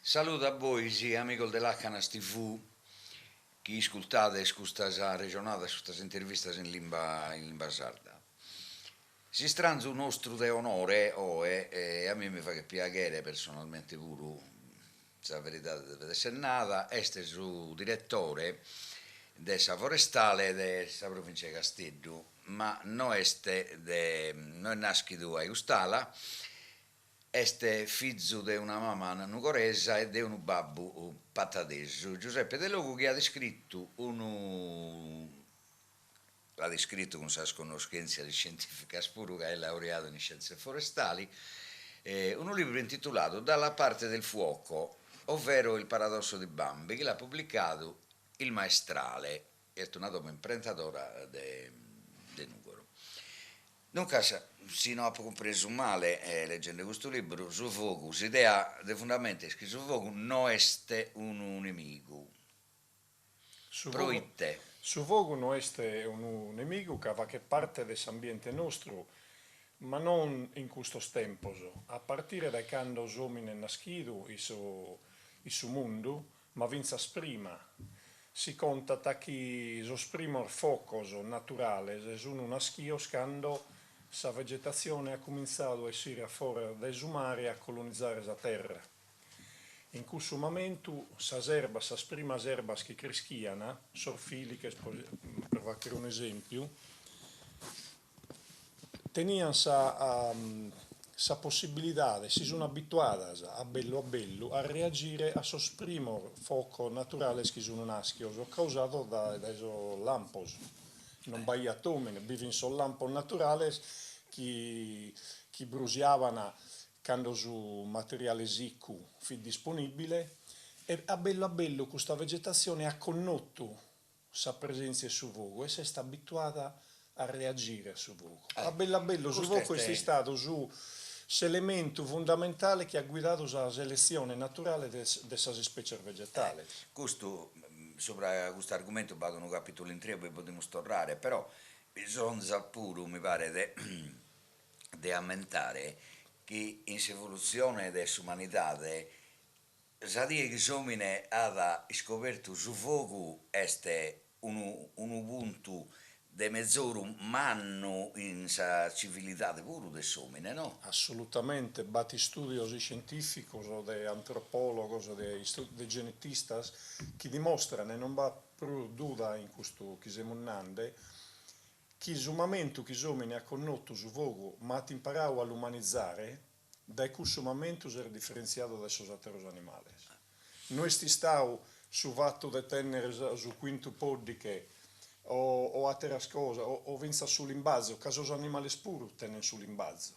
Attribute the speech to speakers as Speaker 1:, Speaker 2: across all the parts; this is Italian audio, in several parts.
Speaker 1: Saluto a voi, sì, amico dell'Hnas TV, che ascoltate questa regionale, queste interviste in lingua sarda. Si stranzo un nostro de onore, e a me mi fa che piacere personalmente pure, la verità deve essere nata, este su direttore della forestale della provincia di Castello, ma non è nascido a Ustala, este figlio di una mamma nucoresa e di un babbo patadeso. Giuseppe De Logu che ha descritto l'ha descritto con sua conoscenza scientifica spuro che è laureato in scienze forestali, un libro intitolato Dalla parte del fuoco, ovvero Il paradosso di Bambi, che l'ha pubblicato il Maestrale, è una imprentatora di Nucoro. Dunque, se non ho compreso male, leggendo questo libro, su fuoco, l'idea di fondamento è che su fuoco non è un nemico,
Speaker 2: Su vogo,
Speaker 1: proite.
Speaker 2: su vogo non è un nemico che va che parte dell'ambiente nostro, ma non in questo tempo, a partire da quando gli uomini nascido in su mondo, ma vinza prima. Si conta da che lo primo fuoco naturale sono nascido quando la vegetazione ha cominciato a essere fuori dai mari e a colonizzare la terra. In questo momento, le erbe, le prime erbe che cresciano, sorfiliche, per fare un esempio, tenevano la possibilità, si sono abituate a bello, a reagire a sos primo fuoco naturale che sono nascios, causato dai lampos. Non vai a tomene, vivono sul lampo naturale che bruciavano quando su materiale sicco fu disponibile e a bello questa vegetazione ha connotto sa presenza su fuoco e si è abituata a reagire su fuoco. A bello su
Speaker 1: Questo
Speaker 2: fuoco è
Speaker 1: è,
Speaker 2: stato su l'elemento fondamentale che ha guidato la selezione naturale di queste specie vegetali.
Speaker 1: questo, sopra questo argomento vado un capitolo in tre e poi potremo tornare, però bisogna pure, mi pare, di ammentare che in evoluzione dell'umanità Zadie che somine ha scoperto su fuoco este un ubuntu de mezzorum manno in sa civiltà pure de somine, no?
Speaker 2: Assolutamente, bati studios scientificos o de antropologos o de genetistas che dimostrano, e non va più duda in questo che siamo nande, che il momento che l'uomo ha connotto su vogo, ma ha imparato all'umanizzare, da questo momento si è differenziato dai suoi altri animali. Noi stiamo su fatto di tenere su quinto podiche o altre cose, o vinza sull'imbazzo, caso gli animali puro tengono sull'imbazzo.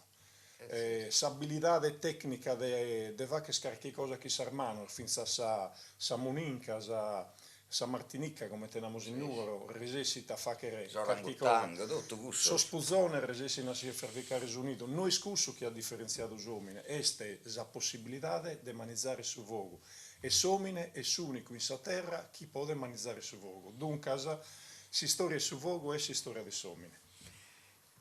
Speaker 1: Sì.
Speaker 2: S'abilità tecnica de va che qualche cosa che s'armano, finza sa moninca, sa martinica come teniamo in
Speaker 1: Sì,
Speaker 2: numero, resessita fa che qualche cosa.
Speaker 1: orangutang, tutto questo.
Speaker 2: So spuzzone resessina si fervicare unido. Noi scusso che ha differenziato l'uomine, este la possibilità di manizzare su vogo. E l'uomine è l'unico in sa terra che può manizzare su vogo. Dunque, si storia su vogo e si storia di l'uomine.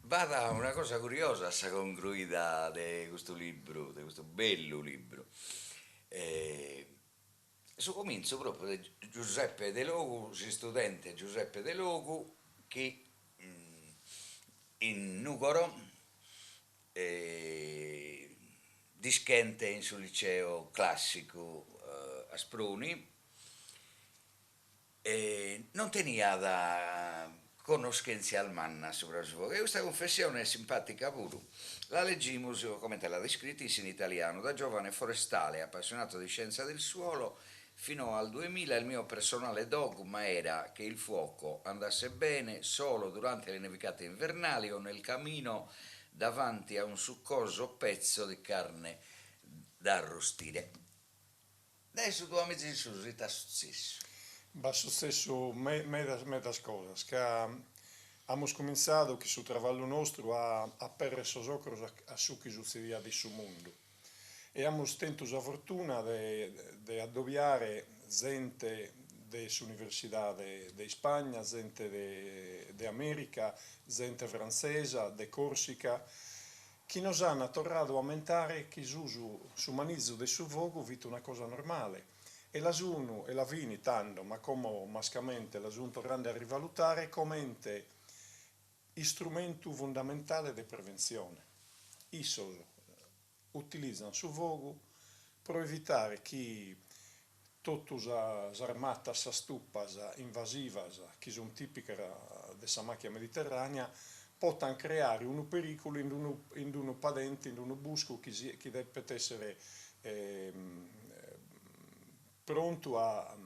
Speaker 1: Vada una cosa curiosa, sta concluita di questo libro, di questo bello libro. Eh, Su comincio proprio di Giuseppe De Logu, studente Giuseppe De Logu, che in Nucoro dischente in sul liceo classico a Spruni, non tenia da conoscenza al manna sopra il suo. E questa confessione è simpatica pure. La leggimo, come te l'ha descritta, in italiano. Da giovane forestale appassionato di scienza del suolo, fino al 2000 il mio personale dogma era che il fuoco andasse bene solo durante le nevicate invernali o nel camino davanti a un succoso pezzo di carne da arrostire. Adesso tu amici di Susi, è successo.
Speaker 2: Va successo medas cosas, che abbiamo cominciato che su traballo nostro a perre sosocros a su che succedia di su mondo. E abbiamo tento la fortuna di addobbiare gente dell'Università di Spagna, gente di America, gente francese, di Corsica, chi nos hanno tornato a aumentare chi su manizzo del suo vogo vita una cosa normale. E la Sunu e la Vini tanto, ma come mascamente la Sunu tornando a rivalutare come strumento fondamentale di prevenzione. Iso utilizzano su vogo per evitare che tutte le armate stupide invasive che sono tipiche della macchia mediterranea possano creare un pericolo in uno padente, in uno busco che deve essere pronto a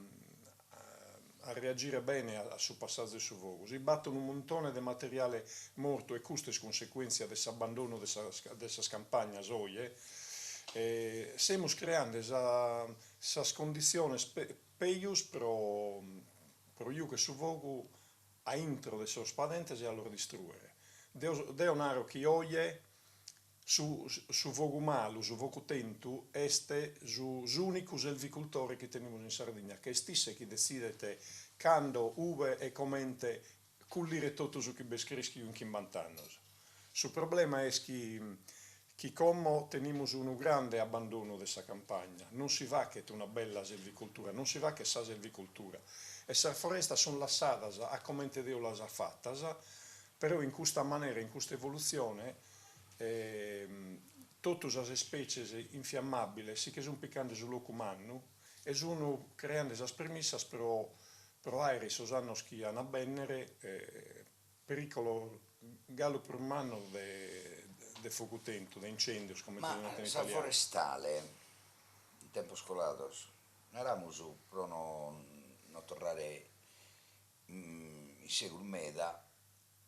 Speaker 2: reagire bene a suo passaggio su vogo. Si battono un montone di materiale morto e queste conseguenze dell'abbandono della campagna soie. Stiamo creando queste condizioni peius per io che su vogo a intro delle sue padenti e a loro distruggere. Deo naro che oggi su vogo malo, su vogo tento, este su unico selvicultore che teniamo in Sardegna, che stesse che decidete quando, uve e commente cullire tutto su che bescrischi in chimbantannos. Il problema è che come teniamo un grande abbandono della campagna, non si va che è una bella selvicoltura, non si va che sa selvicoltura. E le foreste sono lasciate a come Dio le ha fatte, però in questa maniera, in questa evoluzione, tutte le specie infiammabili si che sono piccando sul loco umano e sono creando le premesse per aerei sono che hanno a bennere pericolo gallo per umano de fuoco tento, de incendios come
Speaker 1: Ma
Speaker 2: dicono in
Speaker 1: sa
Speaker 2: italiano.
Speaker 1: forestale, in tempo scolados, eravamo su pro non tornare in secolo meda,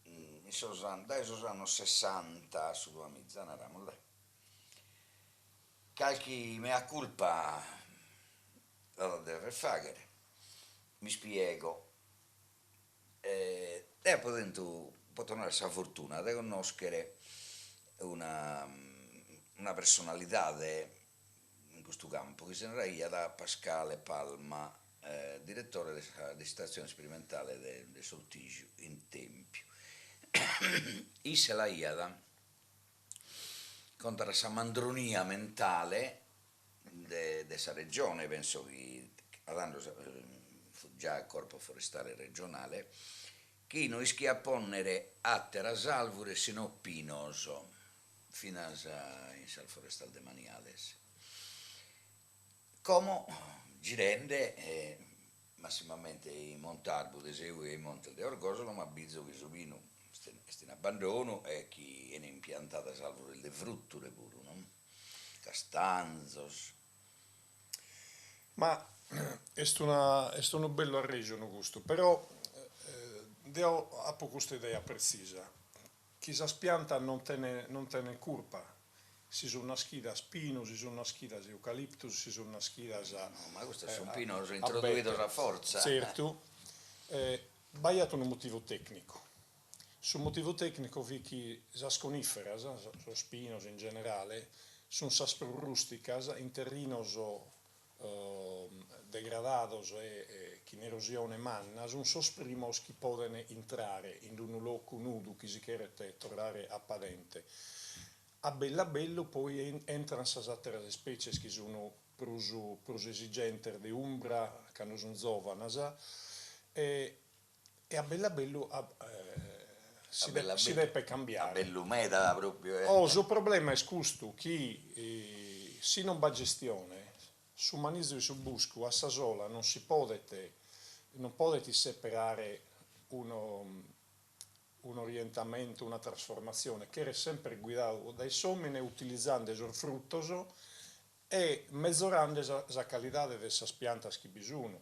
Speaker 1: dai esos annos 60 su tua mizzana eravamo là. Calchi mea culpa la deve fare, mi spiego. E può tornare sa fortuna di conoscere una personalità in questo campo che se ne era da Pascale Palma, direttore della stazione sperimentale del Soltigio in Tempio. I se la iada contro questa mandronia mentale di questa regione, penso che già il corpo forestale regionale, che noi schia ponnere attera salvure sino pinoso fino a in sal forestal de Maniales. Come girende massimamente in Montalbo de Seu e in Monte de Orgosolo, ma bizzo che subino è in abbandono e chi è impiantata salvure de frutture pure, no? Castanzos.
Speaker 2: Ma è un bello arreggio questo, però ho a poco questa idea precisa. Chi si spianta non tiene curpa. Si sono una schida a spino, si sono una schida a eucaliptus, si sono una schida a...
Speaker 1: No, ma questo è un pino introdotto a forza.
Speaker 2: Certo, sbagliato un motivo tecnico. Sul motivo tecnico vi che le conifere, le spinos in generale, sono saspro rusticas, in terrinos degradados e che in erosione manna, sono sosprimos che possono entrare in un luogo nudo che si chiede tornare a padente. A bello poi entrano le altre specie che sono più esigenti di umbra, che non sono giovani, e a bello si deve cambiare.
Speaker 1: A bell'umeda proprio.
Speaker 2: Il problema è questo, che se non va gestione, su manizzo e su busco, a Sasola non si può separare un orientamento, una trasformazione che era sempre guidato dai somine utilizzando il fruttoso e mezzorando la qualità delle piante che bisogno.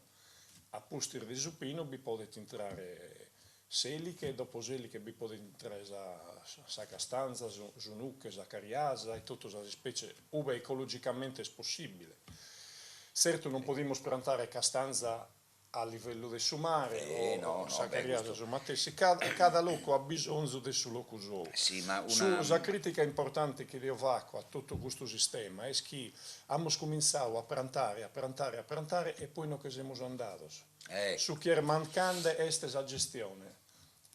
Speaker 2: A postir di supino vi potete entrare seliche, dopo seliche vi potete entrare sa castanza, su nucche, sa cariasa e tutte le specie ove ecologicamente è possibile. Certo non possiamo piantare castanza a livello del suo mare o sa cariasa su matessi, cada loco ha bisogno del suo loco suo.
Speaker 1: Sì, ma
Speaker 2: La critica importante che io faccio a tutto questo sistema è che abbiamo cominciato a piantare e poi non che siamo andati. Su chi è mancante è questa gestione.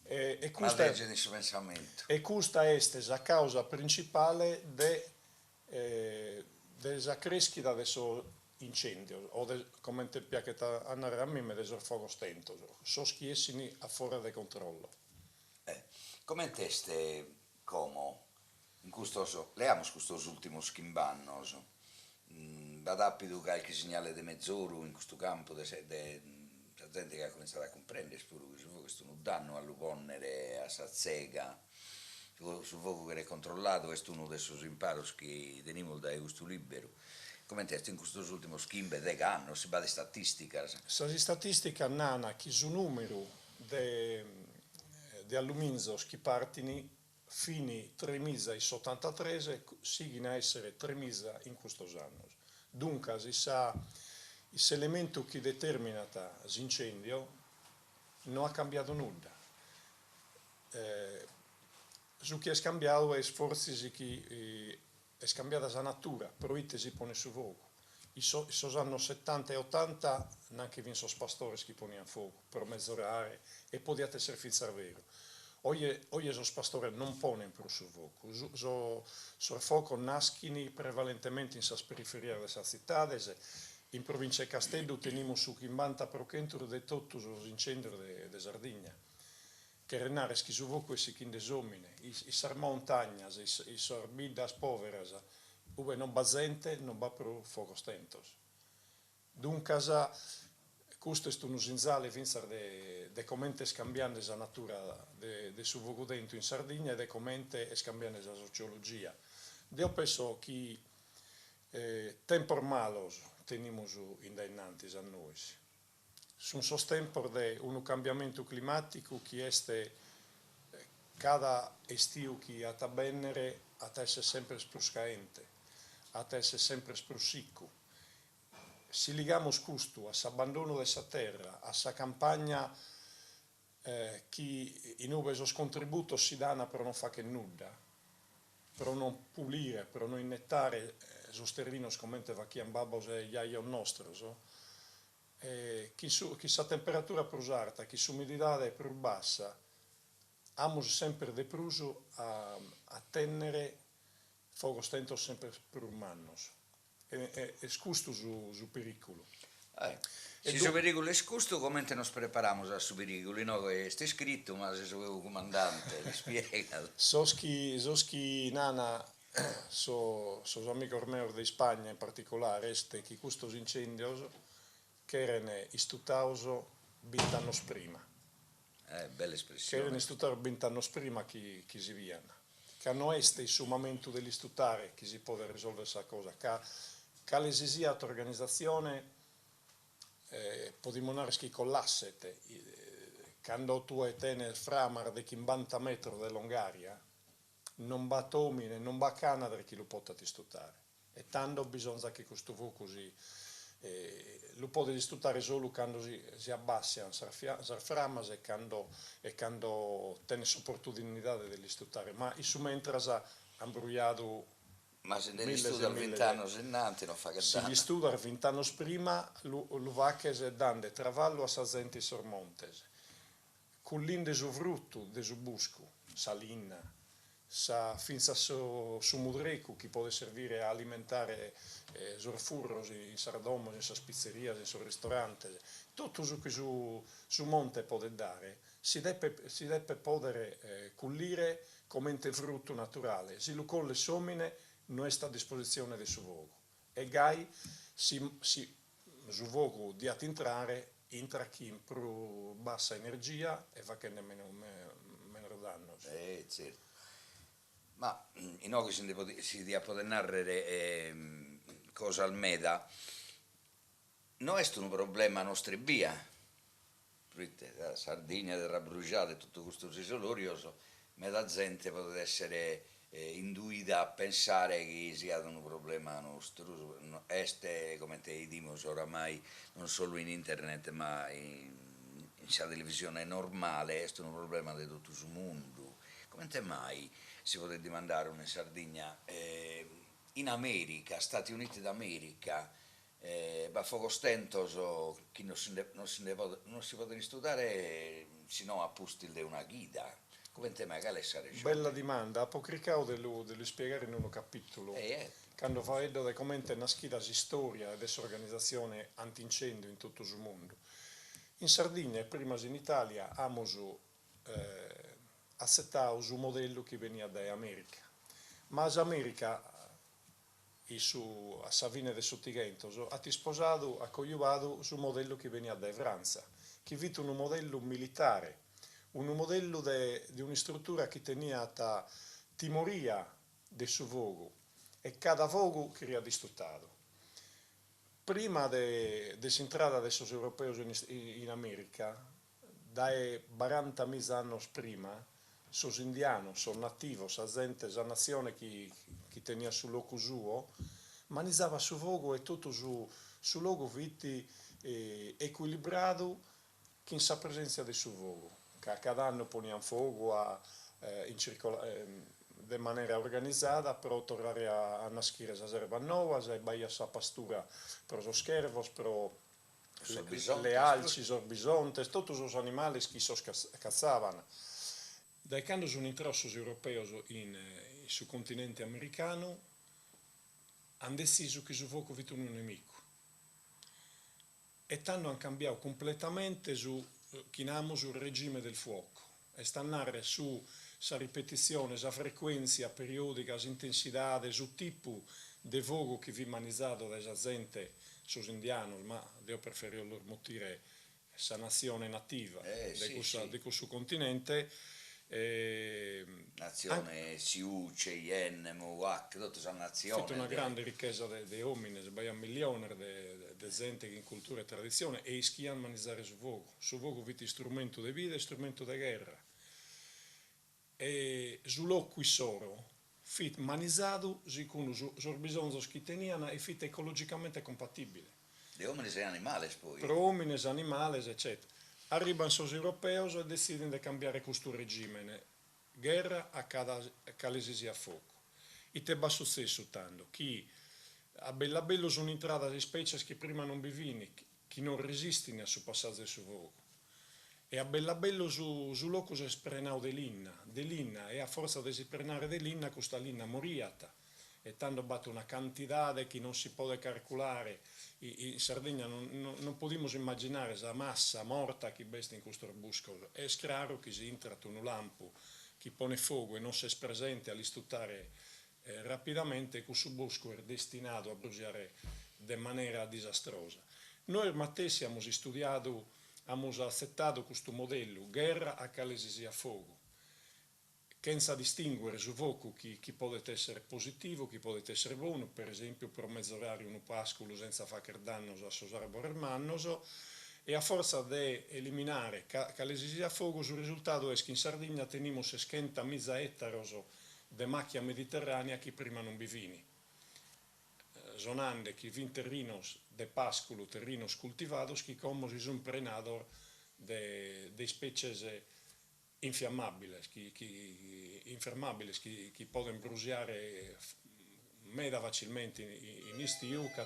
Speaker 2: E
Speaker 1: una legge di suo pensamento.
Speaker 2: E questa è la causa principale della crescita del suo incendio, o come ti piace a narrare a me, del fuoco stento, so schiessini a fuori di controllo.
Speaker 1: Come teste, como, in questo, leamo questo ultimo schimbanno, va rapido qualche segnale di mezz'ora in questo campo, la gente che ha cominciato a comprendere che questo non danno all'uponnere, a sazzega, su fuoco che è controllato, questo è uno dei suoi impari che teniamo da questo libero. Come testi in questo ultimo schimbe de anno, si va di statistica.
Speaker 2: La statistica nana che su numero di alluminio che partini fino 3.083 siguino a essere 3.000 in questo anno. Dunque, l'elemento che determina l'incendio non ha cambiato nulla. Su che è scambiato è sforzi che è scambiata la natura, però si pone su fuoco. I anni 70 e 80 neanche vi sono pastori che ponevano fuoco per mezz'orare e potete essere finzar vero. Oggi sono pastori non pongono più su fuoco, su fuoco nascono prevalentemente in periferia delle città. In provincia di Castello teniamo su 50% di tutti gli incendi di Sardegna. Che renare che su fuoco si chiede somine, i montagne, i sorbidas poveras, dove non va gente, non va più fuoco stentos. Dunque, questo è un usinzale di come scambiando la natura del suo fuoco dentro in Sardegna e di come scambiando la sociologia. Io penso che tempo malos teniamo innanzi a noi. Sono tempo di un cambiamento climatico che è cada estiu che a tabennere a essere sempre più scaente, a essere sempre più sicco. Se legamo questo all'abbandono della terra, alla campagna che in ove il contributo si danno per non fare nulla, per non pulire, per non innettare i terreni come va chi in babbo e gli nostro, che la temperatura più alta, che l'umidità è più bassa, abbiamo sempre di più a tenere fuoco stento sempre più manos. E scusto su pericolo.
Speaker 1: Se il pericolo è scusto, come nos prepariamo a su pericolo? No, sta scritto, ma se sono comandante, mi spiega.
Speaker 2: Soschi Nana, so amico mio di Spagna in particolare, che questi incendi che erano istutati 20 anni prima.
Speaker 1: Bella espressione.
Speaker 2: Che erano istutati 20 anni prima che si viano. Che non è il momento dell'istutare che si può risolvere questa cosa. Che l'esigiata organizzazione può dimostrare che collassete. Quando tu hai nel framar di 50 metri dell'Ungaria, non va Tomine, non va Canada che lo può istutare. E tanto bisogna che questo fu così. Lo può istutare solo quando si abbassa le framas e quando tiene l'opportunità di istutare. Ma in su mentre ha imbrugliato.
Speaker 1: Ma se devi studiare 20 anni innanzi non fa che
Speaker 2: se gli studiare 20 anni prima, lo vacches e dande travallo a sazenti sormontes. Cullinde su frutto, de su busco, salina, finza su mudreco che può servire a alimentare furros in sardomos, in spizzeria, in ristorante. Tutto ciò che su monte può dare, si deve poter cullire come frutto naturale. Se lo colle somine, non è a disposizione del suo fuoco e gai su fuoco di entra chi in più bassa energia e fa che nemmeno meno danno.
Speaker 1: Certo. Ma in oggi si dia poter narrare cosa al meda non è un problema nostri via la Sardegna era bruciata e tutto questo risolorioso ma la gente poteva essere induita a pensare che sia un problema nostro, este come te diciamo oramai non solo in internet ma in televisione normale, è un problema di tutto il mondo. Come mai si potrebbe mandare una Sardegna in America, Stati Uniti d'America, ma fuoco stento che non si può studiare se no a posti di una guida. Come te mai che essa regione?
Speaker 2: Bella domanda, apocricao dello spiegare in un capitolo. Quando fa vedo di come è nascita la storia ed organizzazione antincendio in tutto il mondo. In Sardegna e prima in Italia abbiamo accettato un modello che veniva dall'America. Ma l'America, a Savine del Sottigento, ha sposato, ha coiuvato sul modello che veniva da Francia, che vito un modello militare, un modello di una struttura che tenia timoria del suo vogo e cada vogo che era distrutato. Prima dell'entrata dei europei in America, dai 40.000 anni prima, sono indiani, sono nativi, la gente, la nazione che tenia sul loco suo, manizzava su vogo e tutto su logo viti equilibrato che in sa presenza del suo vogo. Cada anno poniamo fuoco in maniera organizzata per tornare a nascere la serva nuova, a baia sa pastura per i schervos, per le alci, i bisontes, tutti i animali che si cazzavano. Da quando sono entrati gli europei sul continente americano, hanno deciso che il fuoco è un nemico. E hanno cambiato completamente sul regime del fuoco. E stanno su sa ripetizione, sa frequenza periodica, sa intensità, su tipo di fuoco che vi manizzato dalla gente, sus indiani, ma io preferisco loro dire sa nazione nativa di questo continente.
Speaker 1: Nazione Sioux, Cheyenne, Mohawk, tutte sono nazioni.
Speaker 2: È una grande ricchezza di uomini, un milione di gente che in cultura e tradizione e ischiano a manizzare su fuoco. Su fuoco è strumento di vita e strumento di guerra. E sull'occhio soro, fit manizzato, si con i bisogni che tenivano e fit ecologicamente compatibile.
Speaker 1: Di uomini e animali poi.
Speaker 2: Per uomini, animali, eccetera. Arrivano gli europei e decidono di cambiare questo regime. Guerra a calesi a fuoco. E te va successo tanto che a bello sono entrate le specie che prima non vivevano, che non resistono a su passaggio su fuoco. E a bello su loco si è sprenato dell'inna, e a forza di sprenare dell'inna, questa linna moriata. E tanto batte una quantità che non si può calcolare. In Sardegna non possiamo immaginare la massa morta che bestia in questo arbusco. È chiaro che si entra un lampo che pone fuoco e non si è presente all'istutare rapidamente, questo bosco è destinato a bruciare in maniera disastrosa. Noi stessi abbiamo studiato, abbiamo accettato questo modello, guerra a calesi a fuoco, senza distinguere su fuoco chi può essere positivo, chi può essere buono, per esempio per mezz'orario un pascolo senza fare danno a sos arbori mannoso, e a forza di eliminare calesi a fuoco, il risultato è che in Sardegna teniamo 60.000 ettari di macchia mediterranea che prima non vivini. Sonande che vin terrinos de pascolo, terrinos cultivados, che come si sono prenato de specie infiammabili, che possono bruciare meda facilmente in estiu, che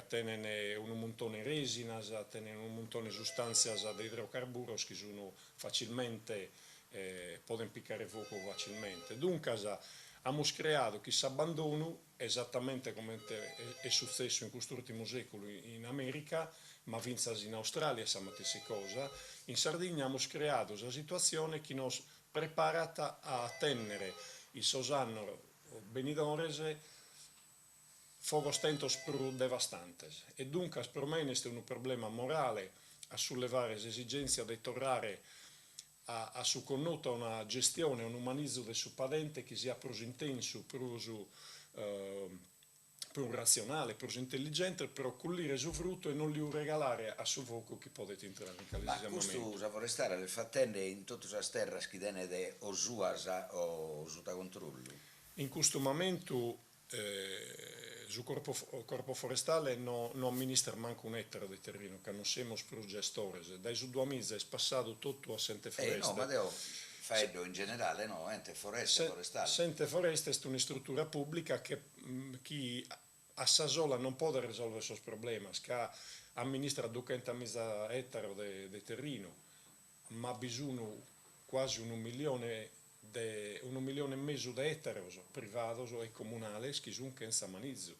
Speaker 2: tengono un montone resina, tengono un montone sostanze di idrocarburi che sono facilmente, possono piccare fuoco facilmente. Dunque, abbiamo creato che si abbandonano, esattamente come è successo in quest'ultimo secolo in America, ma vinza in Australia siamo stessa cosa. In Sardegna abbiamo creato una situazione che ci prepara a tenere i sosanni benidores fuoco stentos più devastantes. E dunque per me è un problema morale a sollevare l'esigenza di tornare a su connoto una gestione, un umanizzo del suo padente che sia più intenso, più razionale, più intelligente, per occulire il suo frutto e non li regalare a suo fuoco che potete entrare in calesimo
Speaker 1: momento. Ma questo sa forestare le fattende in tutte le terre che tiene o suasa o sotto controllo?
Speaker 2: In questo momento il corpo forestale non amministra manco un ettaro di terreno, che non siamo più gestori. Dai su 2 mesi è passato tutto a Sente Foreste.
Speaker 1: No, ma devo fare in generale, no? Ente foreste, forestale.
Speaker 2: Sente Foreste è una struttura pubblica che a Sasola non può risolvere i suoi problemi, che amministra 200.000 ettari di terreno, ma ha bisogno quasi 1,5 milione di ettari privati e comunali che sono in Samanizzo.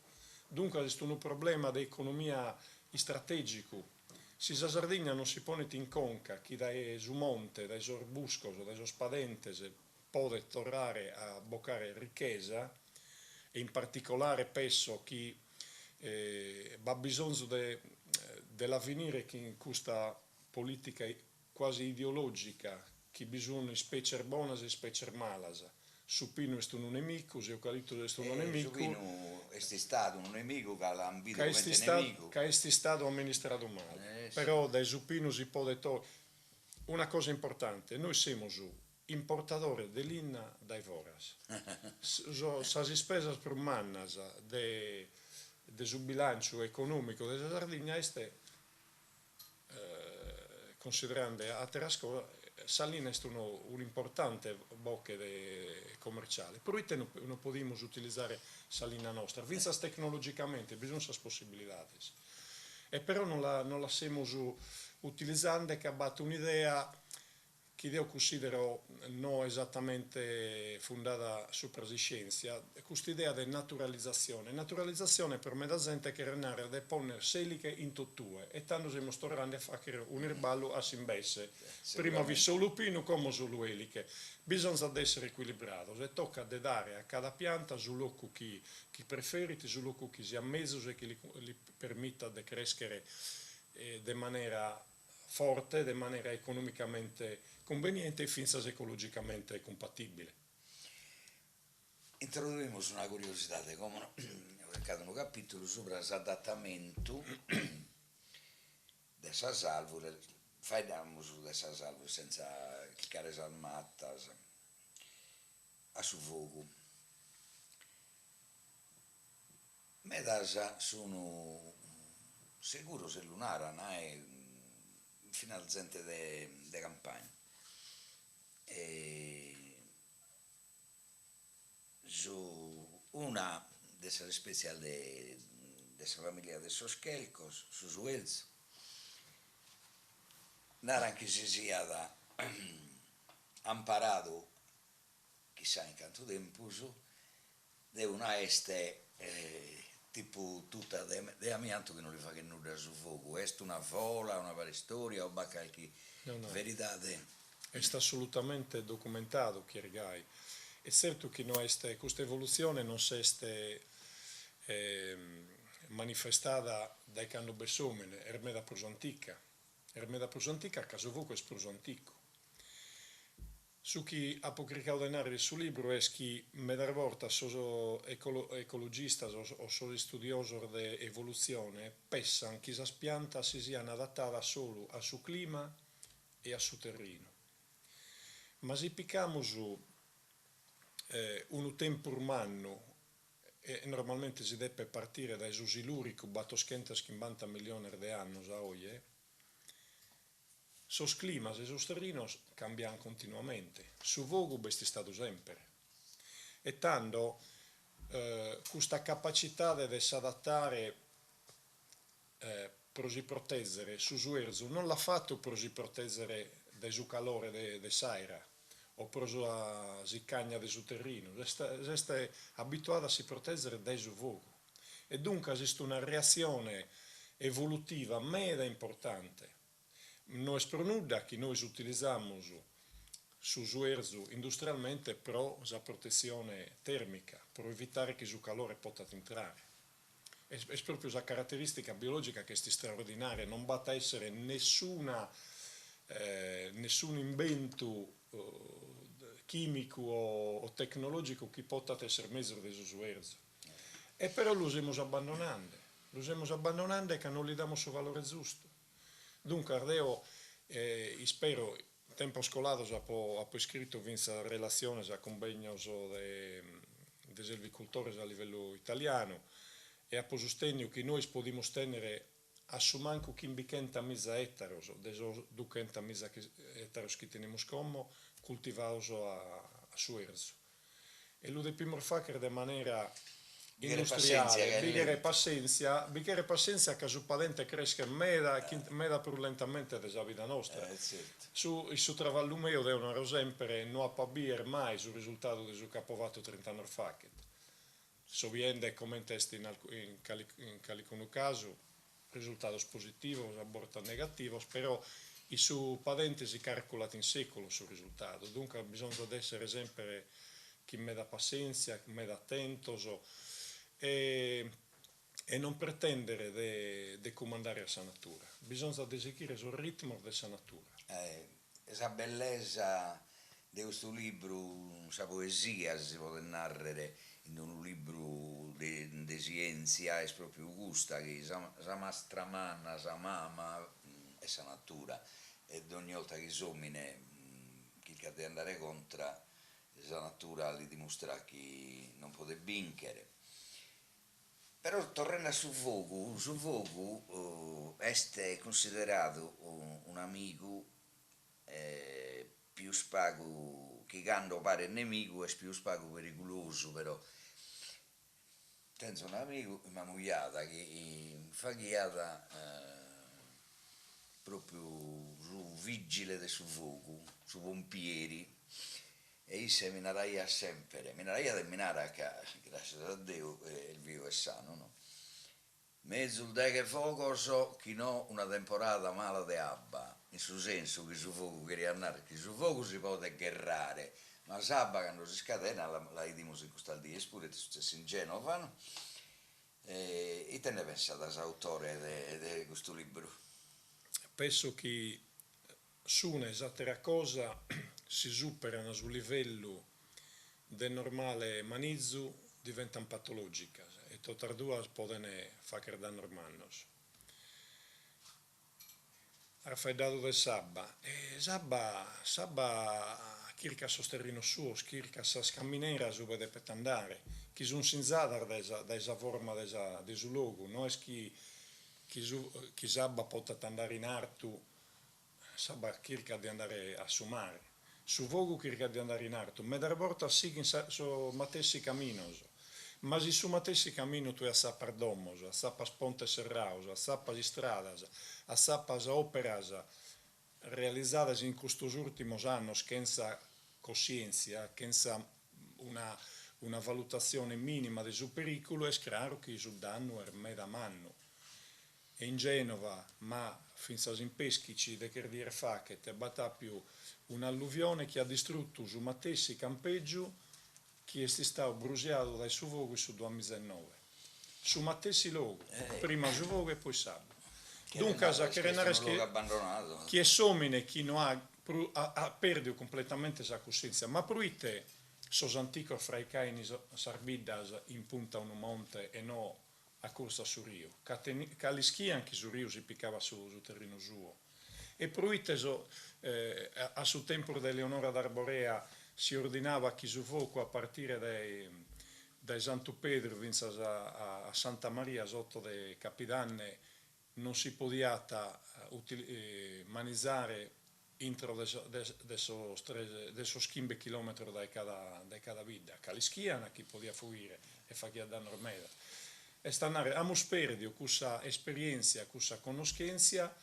Speaker 2: Dunque è un problema di economia strategico. Se la Sardegna non si pone in conca che dai su monte, dai sorbuscos, dai spadentes può tornare a boccare ricchezza, e in particolare penso che va bisogno dell'avvenire che in questa politica quasi ideologica che bisogna specie buonas e specie malas. Supino è un nemico, eucalipto è un nemico.
Speaker 1: Supino è stato un nemico che l'ha ambito
Speaker 2: Che
Speaker 1: come nemico.
Speaker 2: Che è stato amministrato male.
Speaker 1: Sì.
Speaker 2: Però dai supino si può detto una cosa importante, noi siamo importatori dell'inna dai voras. Le spese per mannas del bilancio economico della Sardegna è considerando a Terrascola Salina è un'importante bocca commerciale, però non possiamo utilizzare Salina nostra, vinzas tecnologicamente, bisogna queste possibilità, e però non la stiamo utilizzando, che abbatte un'idea che io considero non esattamente fondata su scienza, questa idea di naturalizzazione. Naturalizzazione per me da gente che renare da ponere seliche in tuttue, e tanto siamo tornando a fare un erballo a simbesse. Prima vi solo pino come solo eliche. Bisogna essere equilibrato, e tocca dare a cada pianta sull'occhio chi preferiti, sull'occhio chi sia mezzo e che gli permetta di crescere di maniera forte, di maniera economicamente conveniente e finza ecologicamente compatibile.
Speaker 1: Introduimos una curiosità, come no? Ho un capitolo sopra l'adattamento della salvure, faiamo su dessa salvure senza cliccare salmattas a su fuoco. Medas sono sicuro se lunara, fino al gente de campagna. Su una delle specie della famiglia de sos chelcos, sus uelz, naran che si sia amparato, chissà in canto tempus, de una este tipo tutta de amianto che non li fa che nulla su fuoco, è una fola, una preistoria o qualche verità?
Speaker 2: È assolutamente documentato, Kiergai. È certo che questa evoluzione non si è manifestata dai quando besomene, ermeda prosantica. Ermeda prosantica, a caso vuoco, è prosantico. Su chi ha pubblicado denari sul libro è che medar volta sono ecologista o sono studioso di evoluzione, pensano che questa pianta si sia adattata solo al suo clima e al suo terreno. Ma se picchiamo su un tempo umano, e normalmente si deve partire dai susiluri che batto schentas che 90 milioni di anni a oggi, sos climas e sos terrenos cambiano continuamente, su vogo è stato sempre. E tanto questa capacità di adattare per si proteggere su suerzo non l'ha fatto per si proteggere dal suo calore de saira o per la zicagna del suo terreno, è abituata a si proteggere dal suo vogo. E dunque esiste una reazione evolutiva meda importante. Non è pronuda che noi utilizziamo su suerzo industrialmente per la protezione termica, per evitare che il calore possa entrare. È proprio la caratteristica biologica che è straordinaria, non basta essere nessun invento chimico o tecnologico che possa essere messo del suerzo. E però lo stiamo abbandonando e che non gli diamo il valore giusto. Dunque, io spero, tempo scolato, ho scritto in relazione a convegni dei silvicoltori a livello italiano, e a sostegno che noi possiamo tenere a su manco 500 mila ettari, dei 200 mila ettari che teniamo come coltivati a suerzo. E lo dobbiamo fare di maniera
Speaker 1: Bighere pazienza che
Speaker 2: industriale,
Speaker 1: è
Speaker 2: bighere pazienza che su padente cresce meda più lentamente della vita nostra.
Speaker 1: Certo.
Speaker 2: Su travallo mio devono sempre non appabire mai sul risultato del suo capovato 30 anni fa. So viene come testi in qualche caso, risultati positivi, aborto negativo, però i suoi padenti si calcolano in secolo sul risultato, dunque bisogna essere sempre chi mi dà pazienza, chi mi dà attento e, e non pretendere di comandare a sa natura, bisogna eseguire sul ritmo della natura.
Speaker 1: Esa bellezza di questo libro, questa poesia si può narrare in un libro di scienza, è proprio questa che sa nostra manna, sa mamma e sa natura, e ogni volta che somine chi deve andare contro la natura gli dimostra che non può vincere. Però tornando a su fuoco è considerato un amico più spago che quando pare nemico è più spago pericoloso, però tengo un amico, una mogliata che fa ghiata proprio su vigile del su fuoco, su pompieri, e io se mi naraia sempre, mi naraia del minara che grazie a Dio il vivo è sano, no? Mezzo de che fuoco so che no una temporata mala di abba, in suo senso che su fuoco queria andare, che su fuoco si può gherrare, ma sabba quando si scatena la vediamo in questo dia, pure è successo in Genova, no? E te ne pensa da autore di questo libro?
Speaker 2: Penso che su un'esatta cosa si superano sul livello del normale manizzo diventano patologiche e tutte e due possono fare danno normale. Raffreddato del sabba e sabba circa sosterrino suo, circa sa scamminera su vede per andare, chi sono sinzadar da esa forma da su logo, non è chi sabba possa andare in artu, sabba circa di andare a sumare, su vogo circa di andare in artu, ma da volta sì che so matessi caminos. Ma se su matessi cammino tu a sapper domos, a sappas pontes serraus, a sappas stradas, a sappas operas realizadas in questi ultimi anni senza coscienza, senza una valutazione minima del suo pericolo, è chiaro che il danno è meda manno. E in Genova, ma finza in peschici, de che dire fa che te batta più un'alluvione che ha distrutto su matessi campeggio che è stato bruciato dai suo fuoco su 2009. Su matessi logo, prima su fuoco e poi sabato. Dunque, che
Speaker 1: abbandonato.
Speaker 2: Chi è somine, chi non ha perso completamente la coscienza, ma pruite sos antichi fra i caini sarbidas in punta a un monte e no a corsa su rio. Calischi anche su rio si piccava su terreno suo. E pruite a suo tempo di Leonora d'Arborea si ordinava chi su fuoco a partire dai Santo Pedro a Santa Maria sotto le Capidanne non si podiata manizzare entro adesso schimbe chilometri da cada vita. Calischiana chi podia fuire e fa chi a danno ormeda. E stanare a musperdio questa esperienza, questa conoscenza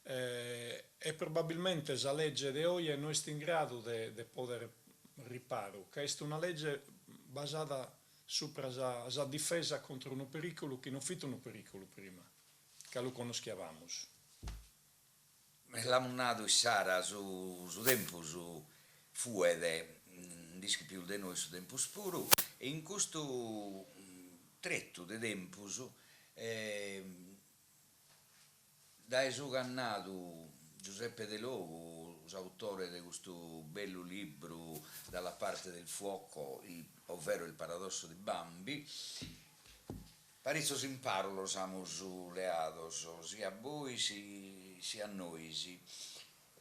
Speaker 2: e probabilmente la legge di oggi non è in grado di poter riparo, che è una legge basata sopra la difesa contro un pericolo che non fu un pericolo prima, che lo conoscevamo.
Speaker 1: L'hanno nato Sara su tempo su fuede, dischi più di noi su tempo spuro, e in questo tretto di tempo da suo cannato Giuseppe De Logo, autore di questo bello libro Dalla parte del fuoco, ovvero Il paradosso di Bambi, parecchio si imparo lo siamo su leados, sia a voi sia a noi.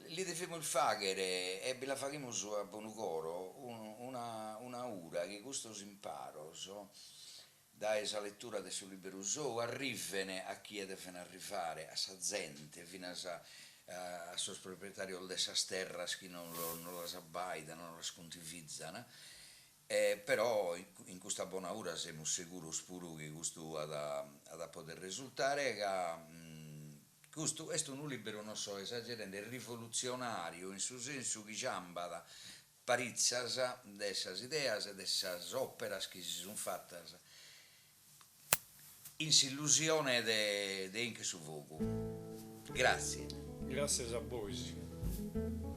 Speaker 1: Li defimo il faghere e ve la faremo su a Bonucoro una ura che questo si imparo da esa lettura del suo libro arrivene a chi deve arrivare a sa gente fino a sos proprietari di esas terras che non la abbaidano, non la scontivizzano Però in questa buona ora siamo sicuri pure che questo ha da poter risultare, che questo è un libro, non so, esagerando, rivoluzionario, in suo senso che ciamba da parizzas dessas ideas, dessas operas che si sono fatte in illusione de Inche su Vogu. Grazie.
Speaker 2: Grazie a voi.